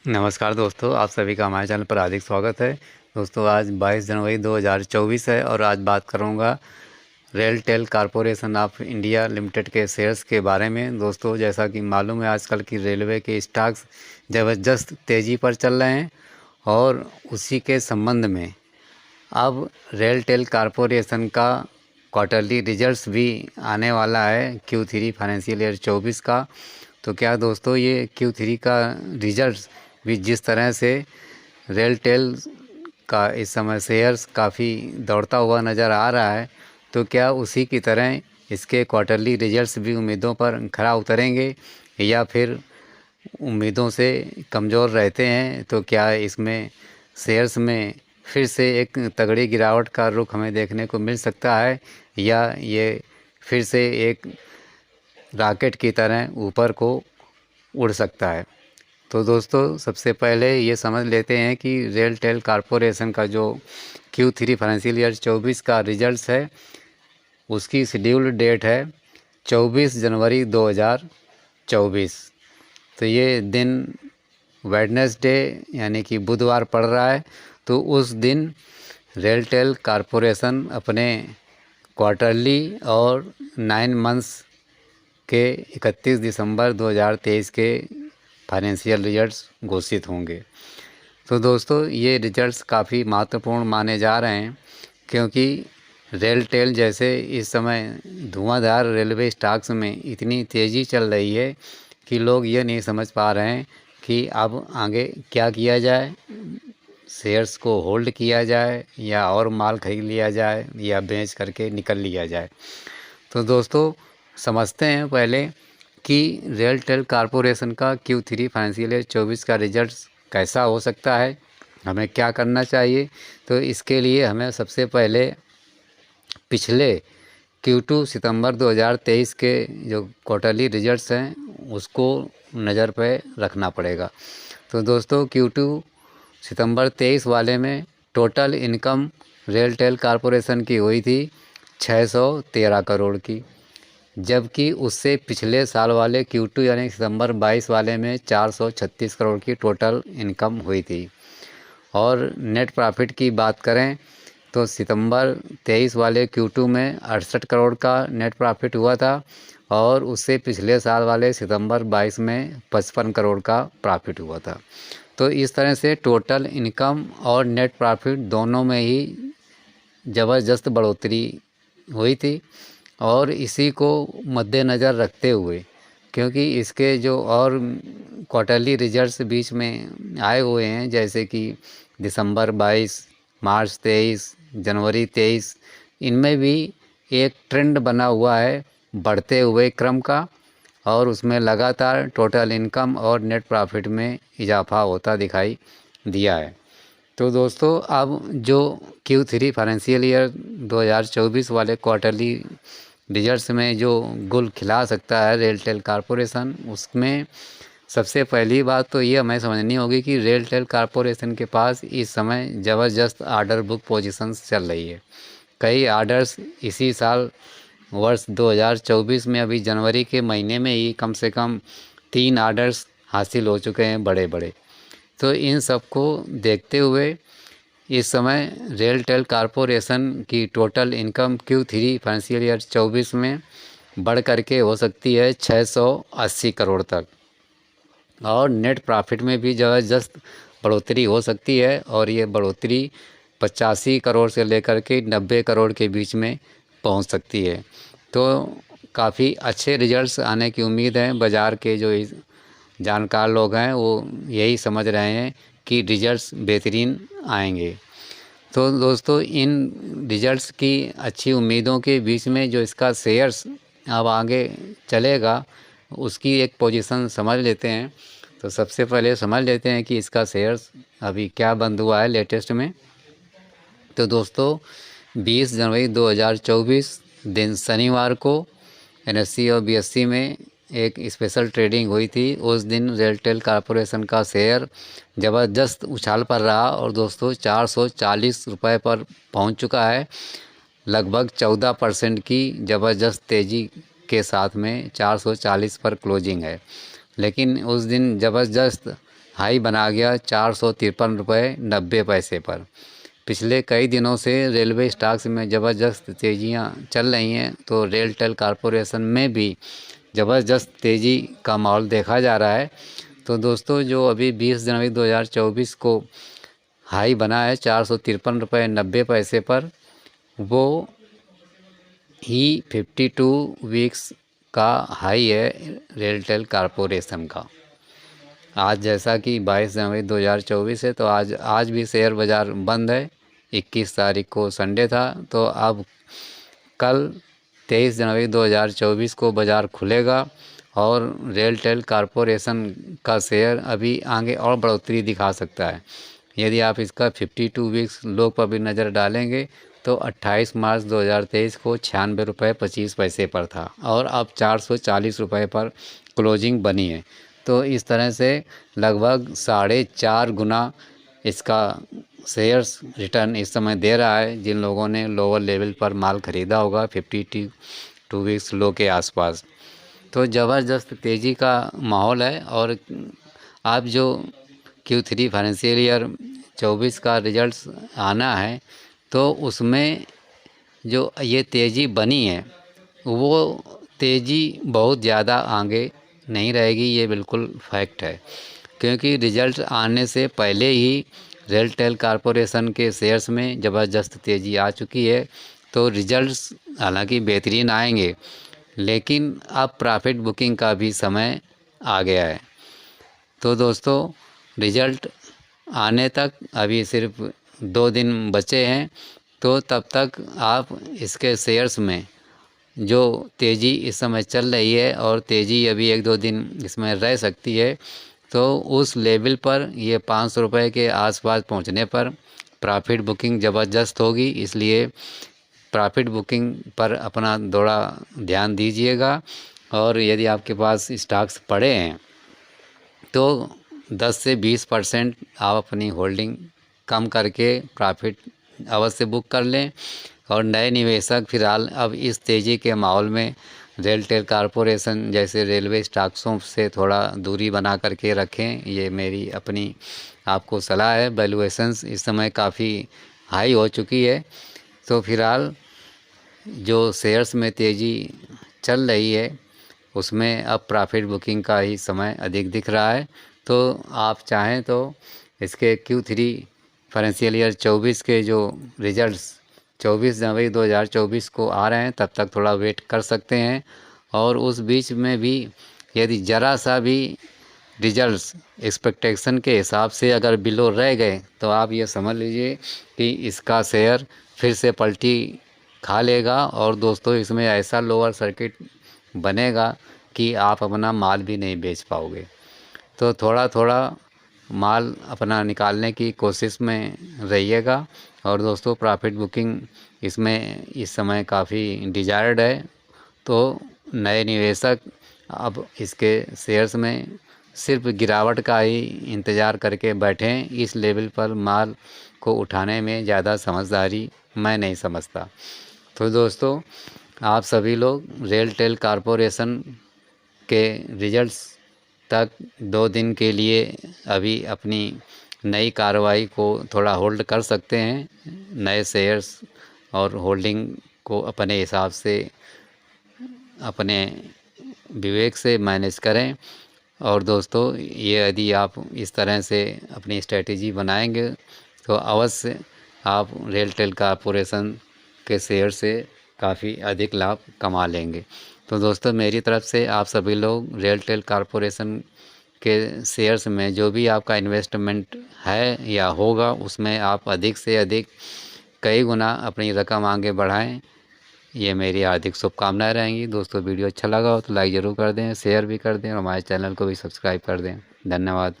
नमस्कार दोस्तों, आप सभी का हमारे चैनल पर हार्दिक स्वागत है। दोस्तों, आज 22 जनवरी 2024 है और आज बात करूंगा RailTel corporation of India limited के शेयर्स के बारे में। दोस्तों, जैसा कि मालूम है, आजकल की रेलवे के स्टॉक्स ज़बरदस्त तेज़ी पर चल रहे हैं और उसी के संबंध में अब रेलटेल कॉरपोरेशन का क्वार्टरली रिजल्ट्स भी आने वाला है Q3 फाइनेंशियल ईयर 24 का। तो क्या दोस्तों, ये Q3 का रिजल्ट्स भी जिस तरह से रेलटेल का इस समय शेयर्स काफ़ी दौड़ता हुआ नज़र आ रहा है, तो क्या उसी की तरह इसके क्वार्टरली रिजल्ट्स भी उम्मीदों पर खरा उतरेंगे या फिर उम्मीदों से कमज़ोर रहते हैं? तो क्या इसमें शेयर्स में फिर से एक तगड़ी गिरावट का रुख हमें देखने को मिल सकता है या ये फिर से एक रॉकेट की तरह ऊपर को उड़ सकता है? तो दोस्तों, सबसे पहले ये समझ लेते हैं कि रेलटेल कॉरपोरेशन का जो Q3 फाइनेंशियल ईयर 24 का रिजल्ट्स है, उसकी शेड्यूल्ड डेट है 24 जनवरी 2024। तो ये दिन वेडनेसडे यानी कि बुधवार पड़ रहा है। तो उस दिन रेलटेल कॉरपोरेशन अपने क्वार्टरली और 9 मंथ्स के 31 दिसंबर 2023 के फाइनेंशियल रिजल्ट्स घोषित होंगे। तो दोस्तों, ये रिजल्ट्स काफ़ी महत्वपूर्ण माने जा रहे हैं क्योंकि रेलटेल जैसे इस समय धुआंधार रेलवे स्टॉक्स में इतनी तेज़ी चल रही है कि लोग ये नहीं समझ पा रहे हैं कि अब आगे क्या किया जाए, शेयर्स को होल्ड किया जाए या और माल खरीद लिया जाए या बेच करके निकल लिया जाए। तो दोस्तों, समझते हैं पहले कि रेलटेल कॉरपोरेशन का Q3 फाइनेंशियल ईयर 24 का रिजल्ट कैसा हो सकता है, हमें क्या करना चाहिए। तो इसके लिए हमें सबसे पहले पिछले Q2 सितंबर 2023 के जो क्वार्टरली रिजल्ट्स हैं उसको नज़र पे रखना पड़ेगा। तो दोस्तों, Q2 सितंबर 23 वाले में टोटल इनकम रेलटेल कॉरपोरेशन की हुई थी 613 करोड़ की, जबकि उससे पिछले साल वाले Q2 यानी सितंबर 22 वाले में 436 करोड़ की टोटल इनकम हुई थी। और नेट प्रॉफिट की बात करें तो सितंबर 23 वाले Q2 में 68 करोड़ का नेट प्रॉफिट हुआ था और उससे पिछले साल वाले सितंबर 22 में 55 करोड़ का प्रॉफिट हुआ था। तो इस तरह से टोटल इनकम और नेट प्रॉफिट दोनों में ही ज़बरदस्त बढ़ोतरी हुई थी। और इसी को मद्देनज़र रखते हुए, क्योंकि इसके जो और क्वार्टरली रिजल्ट्स बीच में आए हुए हैं जैसे कि दिसंबर 22, मार्च 23, जनवरी 23, इनमें भी एक ट्रेंड बना हुआ है बढ़ते हुए क्रम का और उसमें लगातार टोटल इनकम और नेट प्रॉफिट में इजाफा होता दिखाई दिया है। तो दोस्तों, अब जो Q3 फाइनेंशियल ईयर 2024 वाले क्वार्टरली रिजल्ट्स में जो गुल खिला सकता है रेलटेल कॉरपोरेशन, उसमें सबसे पहली बात तो ये हमें समझनी होगी कि रेलटेल कॉरपोरेशन के पास इस समय ज़बरदस्त आर्डर बुक पोजीशंस चल रही है। कई आर्डर्स इसी साल वर्ष 2024 में अभी जनवरी के महीने में ही कम से कम 3 आर्डर्स हासिल हो चुके हैं बड़े बड़े। तो इन सब को देखते हुए इस समय रेलटेल कॉरपोरेशन की total income Q3 financial year 24 में बढ़ करके हो सकती है 680 करोड़ तक और नेट प्रॉफिट में भी ज़बरदस्त बढ़ोतरी हो सकती है और ये बढ़ोतरी 85 करोड़ से लेकर के 90 करोड़ के बीच में पहुंच सकती है। तो काफ़ी अच्छे रिजल्ट्स आने की उम्मीद है। बाज़ार के जो जानकार लोग हैं वो यही समझ रहे हैं कि रिजल्ट्स बेहतरीन आएंगे। तो दोस्तों, इन रिजल्ट्स की अच्छी उम्मीदों के बीच में जो इसका शेयर्स अब आगे चलेगा उसकी एक पोजीशन समझ लेते हैं। तो सबसे पहले समझ लेते हैं कि इसका शेयर्स अभी क्या बंद हुआ है लेटेस्ट में। तो दोस्तों, 20 जनवरी 2024 दिन शनिवार को NSE और BSE में एक स्पेशल ट्रेडिंग हुई थी। उस दिन रेलटेल कॉरपोरेशन का शेयर ज़बरदस्त उछाल पर रहा और दोस्तों 440 रुपये पर पहुंच चुका है। लगभग 14% की ज़बरदस्त तेज़ी के साथ में 440 पर क्लोजिंग है। लेकिन उस दिन ज़बरदस्त हाई बना गया 453.90 रुपये पर। पिछले कई दिनों से रेलवे स्टॉक्स में ज़बरदस्त तेज़ियां चल रही हैं, तो रेलटेल कॉरपोरेशन में भी ज़बरदस्त तेज़ी का माहौल देखा जा रहा है। तो दोस्तों, जो अभी 20 जनवरी 2024 को हाई बना है 453.90 पर, वो ही 52 वीक्स का हाई है रेलटेल कॉरपोरेशन का। आज जैसा कि 22 जनवरी 2024 है, तो आज भी शेयर बाज़ार बंद है। 21 तारीख को संडे था, तो अब कल 23 जनवरी 2024 को बाज़ार खुलेगा और रेलटेल कॉरपोरेशन का शेयर अभी आगे और बढ़ोतरी दिखा सकता है। यदि आप इसका 52 वीक्स लो पर भी नज़र डालेंगे तो 28 मार्च 2023 को 96.25 रुपये पर था और अब 440 रुपये पर क्लोजिंग बनी है। तो इस तरह से लगभग 4.5 गुना इसका शेयर्स रिटर्न इस समय दे रहा है, जिन लोगों ने लोअर लेवल पर माल ख़रीदा होगा 52 वीक्स लो के आसपास। तो ज़बरदस्त तेज़ी का माहौल है। और आप जो Q3 फाइनेंशियल ईयर 24 का रिजल्ट्स आना है, तो उसमें जो ये तेज़ी बनी है वो तेज़ी बहुत ज़्यादा आगे नहीं रहेगी, ये बिल्कुल फैक्ट है। क्योंकि रिजल्ट आने से पहले ही रेलटेल कॉरपोरेशन के शेयर्स में ज़बरदस्त तेज़ी आ चुकी है। तो रिजल्ट्स हालांकि बेहतरीन आएंगे, लेकिन अब प्रॉफिट बुकिंग का भी समय आ गया है। तो दोस्तों, रिजल्ट आने तक अभी सिर्फ 2 दिन बचे हैं, तो तब तक आप इसके शेयर्स में जो तेज़ी इस समय चल रही है और तेज़ी अभी 1-2 दिन इसमें रह सकती है, तो उस लेवल पर ये 500 रुपये के आसपास पहुंचने पर प्रॉफिट बुकिंग ज़बरदस्त होगी। इसलिए प्रॉफिट बुकिंग पर अपना थोड़ा ध्यान दीजिएगा। और यदि आपके पास स्टॉक्स पड़े हैं तो 10 से 20% आप अपनी होल्डिंग कम करके प्रॉफिट अवश्य बुक कर लें। और नए निवेशक फिलहाल अब इस तेज़ी के माहौल में रेलटेल कॉरपोरेशन जैसे रेलवे स्टॉक्सों से थोड़ा दूरी बना करके रखें, ये मेरी अपनी आपको सलाह है। वैल्यूएशंस इस समय काफ़ी हाई हो चुकी है, तो फिलहाल जो शेयर्स में तेज़ी चल रही है उसमें अब प्रॉफिट बुकिंग का ही समय अधिक दिख रहा है। तो आप चाहें तो इसके Q3 फाइनेंशियल ईयर 24 के जो रिजल्ट्स 24 जनवरी 2024 को आ रहे हैं, तब तक थोड़ा वेट कर सकते हैं। और उस बीच में भी यदि ज़रा सा भी रिजल्ट्स एक्सपेक्टेशन के हिसाब से अगर बिलो रह गए, तो आप ये समझ लीजिए कि इसका शेयर फिर से पलटी खा लेगा। और दोस्तों, इसमें ऐसा लोअर सर्किट बनेगा कि आप अपना माल भी नहीं बेच पाओगे। तो थोड़ा थोड़ा माल अपना निकालने की कोशिश में रहिएगा। और दोस्तों, प्रॉफिट बुकिंग इसमें इस समय काफ़ी डिजायर्ड है, तो नए निवेशक अब इसके शेयर्स में सिर्फ गिरावट का ही इंतज़ार करके बैठें। इस लेवल पर माल को उठाने में ज़्यादा समझदारी मैं नहीं समझता। तो दोस्तों, आप सभी लोग रेलटेल कॉरपोरेशन के रिजल्ट्स तक 2 दिन के लिए अभी अपनी नई कार्रवाई को थोड़ा होल्ड कर सकते हैं। नए शेयर्स और होल्डिंग को अपने हिसाब से अपने विवेक से मैनेज करें। और दोस्तों, ये यदि आप इस तरह से अपनी स्ट्रेटेजी बनाएंगे तो अवश्य आप रेलटेल कॉरपोरेशन के शेयर से काफ़ी अधिक लाभ कमा लेंगे। तो दोस्तों, मेरी तरफ से आप सभी लोग रेलटेल कॉरपोरेशन के शेयर्स में जो भी आपका इन्वेस्टमेंट है या होगा, उसमें आप अधिक से अधिक कई गुना अपनी रकम आगे बढ़ाएं। ये मेरी हार्दिक शुभकामनाएं रहेंगी। दोस्तों, वीडियो अच्छा लगा हो तो लाइक ज़रूर कर दें, शेयर भी कर दें और हमारे चैनल को भी सब्सक्राइब कर दें। धन्यवाद।